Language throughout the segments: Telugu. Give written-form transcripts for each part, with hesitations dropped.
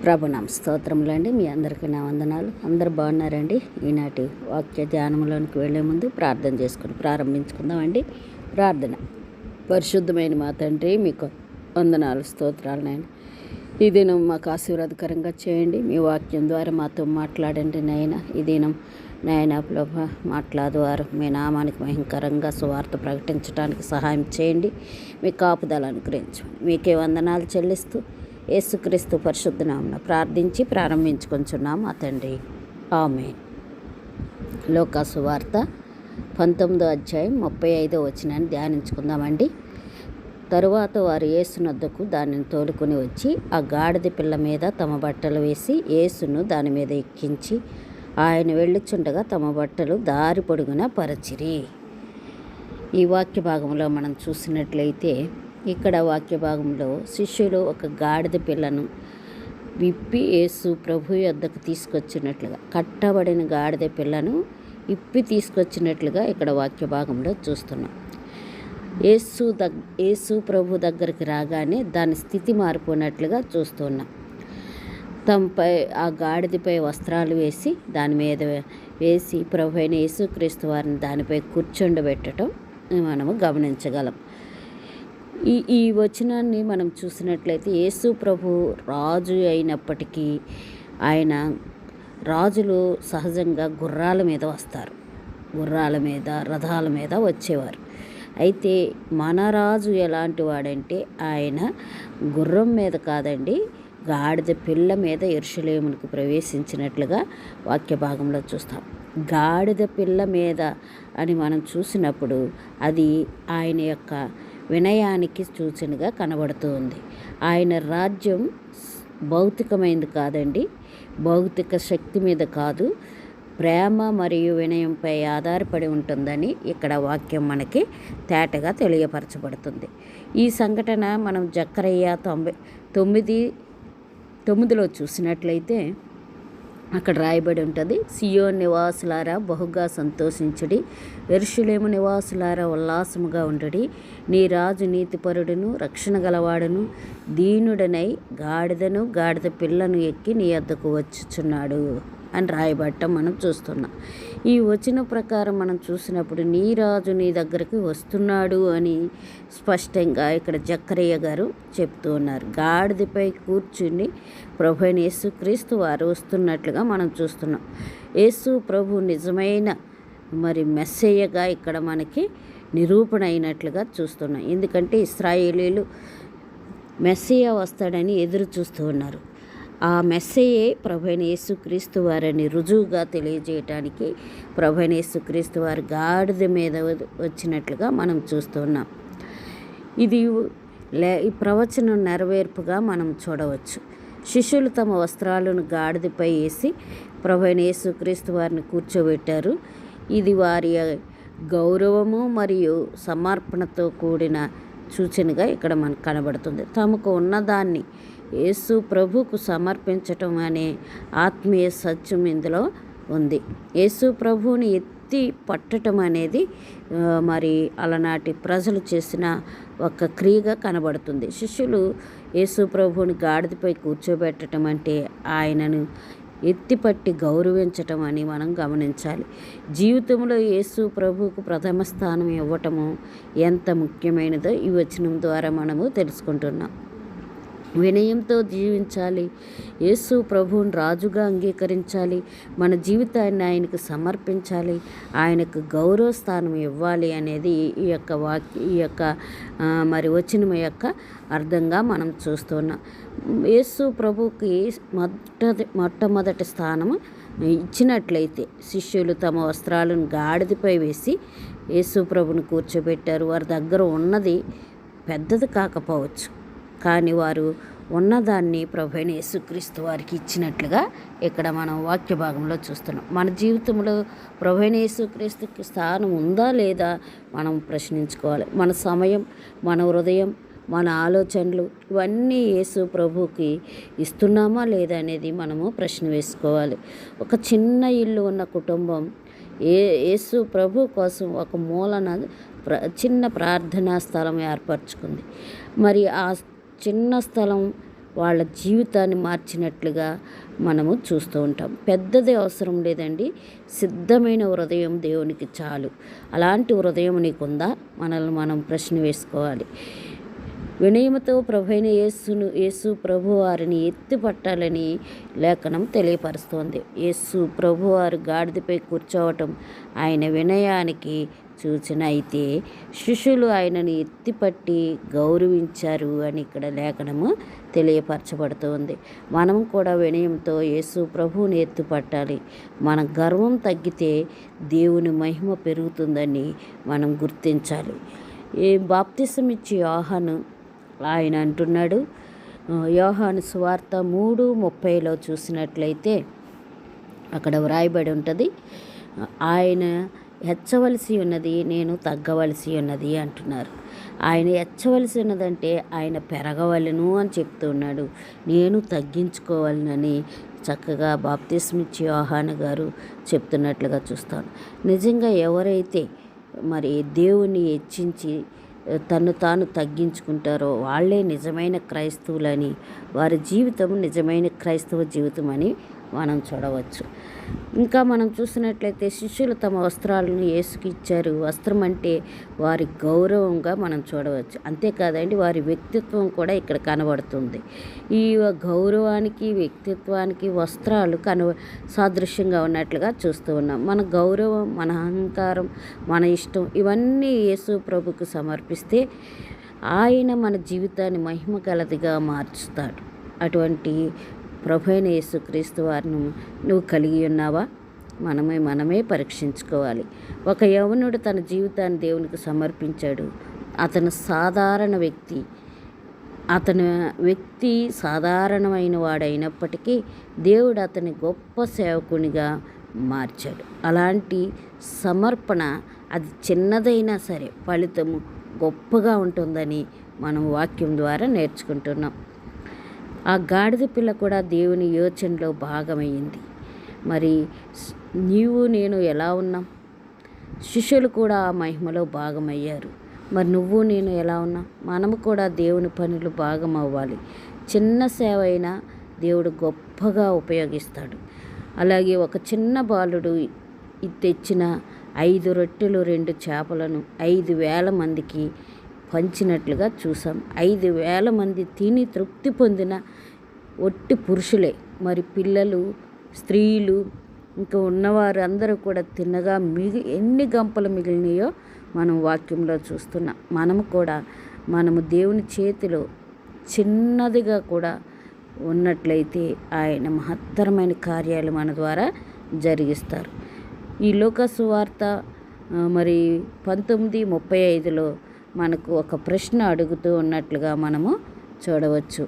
ప్రభునామ స్తోత్రములండి. మీ అందరికీ నా వందనాలు. అందరు బాగున్నారండి. ఈనాటి వాక్య ధ్యానంలోనికి వెళ్లే ముందు ప్రార్థన చేసుకుని ప్రారంభించుకుందామండి. ప్రార్థన. పరిశుద్ధమైన మా తండ్రి, మీకు వందనాలు, స్తోత్రాలు నాయన. ఈ దినం మాకు ఆశీర్వాదకరంగా చేయండి. మీ వాక్యం ద్వారా మాతో మాట్లాడండి నాయన. ఈ దినం నాయన ప్రభు మాట్లాడేవారు మీ నామానికి భయంకరంగా సువార్త ప్రకటించడానికి సహాయం చేయండి. మీ కాపుదల అనుగ్రహించండి. మీకే వందనాలు చెల్లిస్తూ యేసుక్రీస్తు పరిశుద్ధ నామమున ప్రార్థించి ప్రారంభించుకొంచున్నాం మా తండ్రి. ఆమేన్. లూకా సువార్త 19వ అధ్యాయం 35వ వచనాన్ని ధ్యానించుకుందామండి. తరువాత వారు యేసు నొద్దకు దానిని తోలుకొని వచ్చి ఆ గాడిద పిల్ల మీద తమ బట్టలు వేసి యేసును దాని మీద ఎక్కించి ఆయన వెళ్ళుచుండగా తమ బట్టలు దారి పొడుగున పరచిరి. ఈ వాక్య భాగంలో మనం చూసినట్లయితే ఇక్కడ వాక్య భాగంలో శిష్యులు ఒక గాడిద పిల్లను విప్పి యేసు ప్రభు యొద్దకు తీసుకొచ్చినట్లుగా, కట్టబడిన గాడిద పిల్లను ఇప్పి తీసుకొచ్చినట్లుగా ఇక్కడ వాక్య భాగంలో చూస్తున్నాం. యేసు ప్రభు దగ్గరికి రాగానే దాని స్థితి మారిపోయినట్లుగా చూస్తున్నాం. తమపై ఆ గాడిదపై వస్త్రాలు వేసి దాని మీద వేసి ప్రభు అయిన యేసుక్రీస్తు వారిని దానిపై కూర్చోండబెట్టడం మనము గమనించగలం. ఈ వచనాన్ని మనం చూసినట్లయితే యేసు ప్రభు రాజు అయినప్పటికీ ఆయన రాజులు సహజంగా గుర్రాల మీద వస్తారు, గుర్రాల మీద, రథాల మీద వచ్చేవారు. అయితే మన రాజు ఎలాంటి వాడంటే ఆయన గుర్రం మీద కాదండి, గాడిద పిల్ల మీద యెరూషలేమునకు ప్రవేశించినట్లుగా వాక్య భాగంలో చూస్తాం. గాడిద పిల్ల మీద అని మనం చూసినప్పుడు అది ఆయన యొక్క వినయానికి సూచనగా కనబడుతూ ఉంది. ఆయన రాజ్యం భౌతికమైనది కాదండి, భౌతిక శక్తి మీద కాదు, ప్రేమ మరియు వినయంపై ఆధారపడి ఉంటుందని ఇక్కడ వాక్యం మనకి తేటగా తెలియపరచబడుతుంది. ఈ సంఘటన మనం జకర్యా 9:9లో చూసినట్లయితే అక్కడ రాయబడి ఉంటుంది, సియోను నివాసులారా బహుగా సంతోషించుడి, యెరూషలేము నివాసులారా ఉల్లాసముగా ఉండుడి, నీ రాజు నీతిపరుడును రక్షణ గలవాడును దీనుడనై గాడిదను గాడిద పిల్లను ఎక్కి నీ వద్దకు వచ్చుచున్నాడు అని రాయబడటం మనం చూస్తున్నాం. ఈ వచన ప్రకారం మనం చూసినప్పుడు నీ రాజు నీ దగ్గరికి వస్తున్నాడు అని స్పష్టంగా ఇక్కడ జకర్యా గారు చెప్తూ ఉన్నారు. గాడిదపై కూర్చుని ప్రభు అయిన యేసుక్రీస్తు వారు వస్తున్నట్లుగా మనం చూస్తున్నాం. యేసు ప్రభు నిజమైన మెస్సయ్యగా ఇక్కడ మనకి నిరూపణ అయినట్లుగా చూస్తున్నాం. ఎందుకంటే ఇశ్రాయేలీయులు మెస్సయ్య వస్తాడని ఎదురు చూస్తూ ఉన్నారు. ఆ మెస్సయ్యే ప్రభువైన యేసుక్రీస్తు వారిని రుజువుగా తెలియజేయటానికి ప్రభువైన యేసుక్రీస్తు వారు గాడిద మీద వచ్చినట్లుగా మనం చూస్తున్నాం. ఇది ఈ ప్రవచనం నెరవేర్పుగా మనం చూడవచ్చు. శిష్యులు తమ వస్త్రాలను గాడిదపై వేసి ప్రభువైన యేసుక్రీస్తు వారిని కూర్చోబెట్టారు. ఇది వారి గౌరవము మరియు సమర్పణతో కూడిన సూచనగా ఇక్కడ మనకు కనబడుతుంది. తమకు ఉన్నదాన్ని యేసు ప్రభుకు సమర్పించటం అనే ఆత్మీయ సత్యం ఇందులో ఉంది. యేసు ప్రభువుని ఎత్తి పట్టడం అనేది అలనాటి ప్రజలు చేసిన ఒక క్రియగా కనబడుతుంది. శిష్యులు యేసు ప్రభువుని గాడిదపై కూర్చోబెట్టడం అంటే ఆయనను ఎత్తిపట్టి గౌరవించటం అని మనం గమనించాలి. జీవితంలో యేసు ప్రభువుకు ప్రథమ స్థానం ఇవ్వటము ఎంత ముఖ్యమైనదో ఈ వచనం ద్వారా మనము తెలుసుకుంటున్నాం. వినయంతో జీవించాలి, యేసు ప్రభువుని రాజుగా అంగీకరించాలి, మన జీవితాన్ని ఆయనకు సమర్పించాలి, ఆయనకు గౌరవ స్థానం ఇవ్వాలి అనేది ఈ యొక్క వచనం యొక్క అర్థంగా మనం చూస్తున్నాం. యేసు ప్రభువుకి మొట్టమొదటి స్థానము ఇచ్చినట్లయితే శిష్యులు తమ వస్త్రాలను గాడిదపై వేసి యేసు ప్రభుని కూర్చోబెట్టారు. వారి దగ్గర ఉన్నది పెద్దది కాకపోవచ్చు, కానీ వారు ఉన్నదాన్ని ప్రభువైన యేసుక్రీస్తు వారికి ఇచ్చినట్లుగా ఇక్కడ మనం వాక్య భాగంలో చూస్తున్నాం. మన జీవితంలో ప్రభువైన యేసుక్రీస్తుకి స్థానం ఉందా లేదా మనం ప్రశ్నించుకోవాలి. మన సమయం, మన హృదయం, మన ఆలోచనలు ఇవన్నీ యేసు ప్రభువుకి ఇస్తున్నామా లేదా అనేది మనము ప్రశ్న వేసుకోవాలి. ఒక చిన్న ఇల్లు ఉన్న కుటుంబం యేసు ప్రభు కోసం ఒక మూలన చిన్న ప్రార్థనా స్థలం ఏర్పరచుకుంది. మరి ఆ చిన్న స్థలం వాళ్ళ జీవితాన్ని మార్చినట్లుగా మనము చూస్తూ ఉంటాం. పెద్దది అవసరం లేదండి, సిద్ధమైన హృదయం దేవునికి చాలు. అలాంటి హృదయం నీకుందా? మనల్ని మనం ప్రశ్న వేసుకోవాలి. వినయముతో ప్రభువైన యేసు ప్రభువారిని ఎత్తి పట్టాలని లేఖనం తెలియపరుస్తోంది. యేసు ప్రభువారు గాడిదపై కూర్చోవటం ఆయన వినయానికి సూచన అయితే, శిష్యులు ఆయనను ఎత్తిపట్టి గౌరవించారు అని ఇక్కడ లేఖనము తెలియపరచబడుతుంది. మనం కూడా వినయంతో యేసు ప్రభువుని ఎత్తుపట్టాలి. మన గర్వం తగ్గితే దేవుని మహిమ పెరుగుతుందని మనం గుర్తించాలి. బాప్తిసం ఇచ్చి యోహాను ఆయన అంటున్నాడు, యోహాను సువార్త 3:30 చూసినట్లయితే అక్కడ వ్రాయబడి ఉంటుంది, ఆయన హెచ్చవలసి ఉన్నది, నేను తగ్గవలసి ఉన్నది అంటున్నారు. ఆయన హెచ్చవలసి ఉన్నదంటే ఆయన పెరగవలను అని చెప్తున్నాడు, నేను తగ్గించుకోవాలని చక్కగా బాప్తిస్మిచ్చి యోహాను గారు చెప్తున్నట్లుగా చూస్తాను. నిజంగా ఎవరైతే మరి దేవుని హెచ్చించి తను తాను తగ్గించుకుంటారో వాళ్ళే నిజమైన క్రైస్తవులని, వారి జీవితం నిజమైన క్రైస్తవ జీవితం అని మనం చూడవచ్చు. ఇంకా మనం చూసినట్లయితే శిష్యులు తమ వస్త్రాలను యేసుకి ఇచ్చారు. వస్త్రం అంటే వారి గౌరవంగా మనం చూడవచ్చు. అంతేకాదండి, వారి వ్యక్తిత్వం కూడా ఇక్కడ కనబడుతుంది. ఈ గౌరవానికి వ్యక్తిత్వానికి వస్త్రాలు సాదృశ్యంగా ఉన్నట్లుగా చూస్తూ ఉన్నాం. మన గౌరవం, మన అహంకారం, మన ఇష్టం ఇవన్నీ యేసు ప్రభుకు సమర్పిస్తే ఆయన మన జీవితాన్ని మహిమ గలదిగా మార్చుతాడు. అటువంటి ప్రభువైన యేసుక్రీస్తు వారిని నువ్వు కలిగి ఉన్నావా? మనమే పరీక్షించుకోవాలి. ఒక యవనుడు తన జీవితాన్ని దేవునికి సమర్పించాడు. అతను సాధారణ వ్యక్తి. అతని వ్యక్తి సాధారణమైన వాడైనప్పటికీ దేవుడు అతని గొప్ప సేవకునిగా మార్చాడు. అలాంటి సమర్పణ అది చిన్నదైనా సరే ఫలితము గొప్పగా ఉంటుందని మనం వాక్యం ద్వారా నేర్చుకుంటున్నాం. ఆ గాడిద పిల్ల కూడా దేవుని యోచనలో భాగమయ్యింది. మరి నేను ఎలా ఉన్నాం? శిష్యులు కూడా ఆ మహిమలో భాగమయ్యారు. మరి నువ్వు నేను ఎలా ఉన్నాం? మనము కూడా దేవుని పనులు భాగం అవ్వాలి. చిన్న సేవ అయినా దేవుడు గొప్పగా ఉపయోగిస్తాడు. అలాగే ఒక చిన్న బాలుడు తెచ్చిన 5 రొట్టెలు 2 చేపలను 5,000 మందికి పంచినట్లుగా చూసాం. 5,000 మంది తిని తృప్తి పొందిన ఒట్టి పురుషులే. మరి పిల్లలు, స్త్రీలు ఇంకా ఉన్నవారు అందరూ కూడా తిన్నగా ఎన్ని గంపలు మిగిలినాయో మనం వాక్యంలో చూస్తున్నాం. మనము దేవుని చేతిలో చిన్నదిగా కూడా ఉన్నట్లయితే ఆయన మహత్తరమైన కార్యాలు మన ద్వారా జరిగిస్తారు. ఈ లోకా సువార్త మరి 19:35 మనకు ఒక ప్రశ్న అడుగుతూ ఉన్నట్లుగా మనము చూడవచ్చు.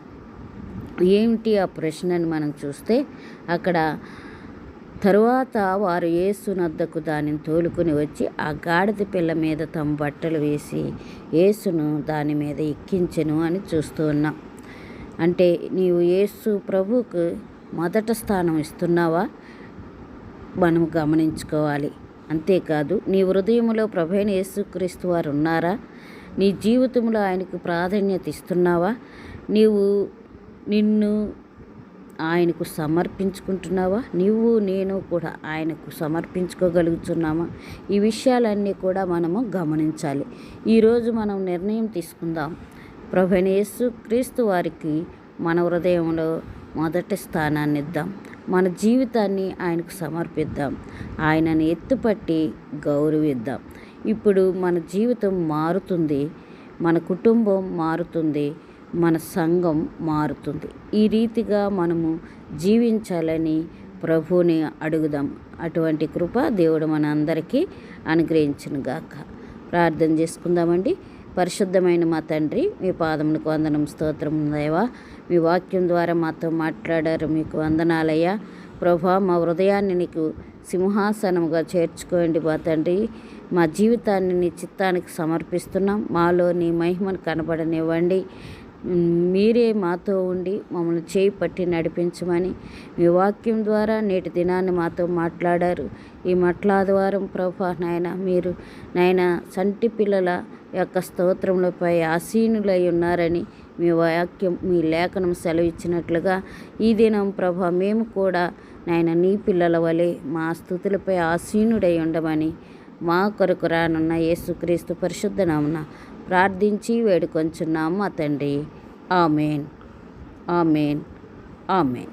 ఏమిటి ఆ ప్రశ్నని మనం చూస్తే, అక్కడ తరువాత వారు యేసు నద్దకు దానిని తోలుకుని వచ్చి ఆ గాడిద పిల్ల మీద తమ బట్టలు వేసి యేసును దాని మీద ఎక్కించెను అని చూస్తూ ఉన్నాం. అంటే నీవు యేసు ప్రభువుకు మొదట స్థానం ఇస్తున్నావా? మనం గమనించుకోవాలి. అంతేకాదు, నీ హృదయంలో ప్రభువైన యేసుక్రీస్తు వారు ఉన్నారా? నీ జీవితంలో ఆయనకు ప్రాధాన్యత ఇస్తున్నావా? నిన్ను ఆయనకు సమర్పించుకుంటున్నావా? నేను కూడా ఆయనకు సమర్పించుకోగలుగుతున్నామా? ఈ విషయాలన్నీ కూడా మనము గమనించాలి. ఈరోజు మనం నిర్ణయం తీసుకుందాం. ప్రభువైన యేసుక్రీస్తు వారికి మన హృదయంలో మొదటి స్థానాన్ని ఇద్దాం. మన జీవితాన్ని ఆయనకు సమర్పిద్దాం. ఆయనను ఎత్తుపట్టి గౌరవిద్దాం. ఇప్పుడు మన జీవితం మారుతుంది, మన కుటుంబం మారుతుంది, మన సంఘం మారుతుంది. ఈ రీతిగా మనము జీవించాలని ప్రభువుని అడుగుదాం. అటువంటి కృప దేవుడు మన అందరికీ అనుగ్రహించునుగాక. ప్రార్థన చేసుకుందామండి. పరిశుద్ధమైన మా తండ్రి, మీ పాదములకు వందనం, స్తోత్రం దేవా. మీ వాక్యం ద్వారా మాతో మాట్లాడారు, మీకు వందనాలయ్యా. ప్రభా, మా హృదయాన్ని నీకు సింహాసనముగా చేర్చుకోండి మా తండ్రి. మా జీవితాన్ని నీ చిత్తానికి సమర్పిస్తున్నాం. మాలో నీ మహిమను కనబడనివ్వండి. మీరే మాతో ఉండి మమ్మల్ని చేయి పట్టి నడిపించమని మీ వాక్యం ద్వారా నేటి దినాన్ని మాతో మాట్లాడారు. ఈ మాట్లాడవారం ప్రభా మీరు సంటి పిల్లల యొక్క స్తోత్రములపై ఆసీనులై ఉన్నారని మీ వాక్యం, మీ లేఖనం సెలవిచ్చినట్లుగా ఈ దినం ప్రభా మేము కూడా నాయన నీ పిల్లల వలె మా స్తుతులపై ఆసీనుడై ఉండమని మా కొరకు రానున్న యేసుక్రీస్తు పరిశుద్ధ నామమున ప్రార్థించి వేడుకొంచున్నాము మా తండ్రి. Amen, amen, amen.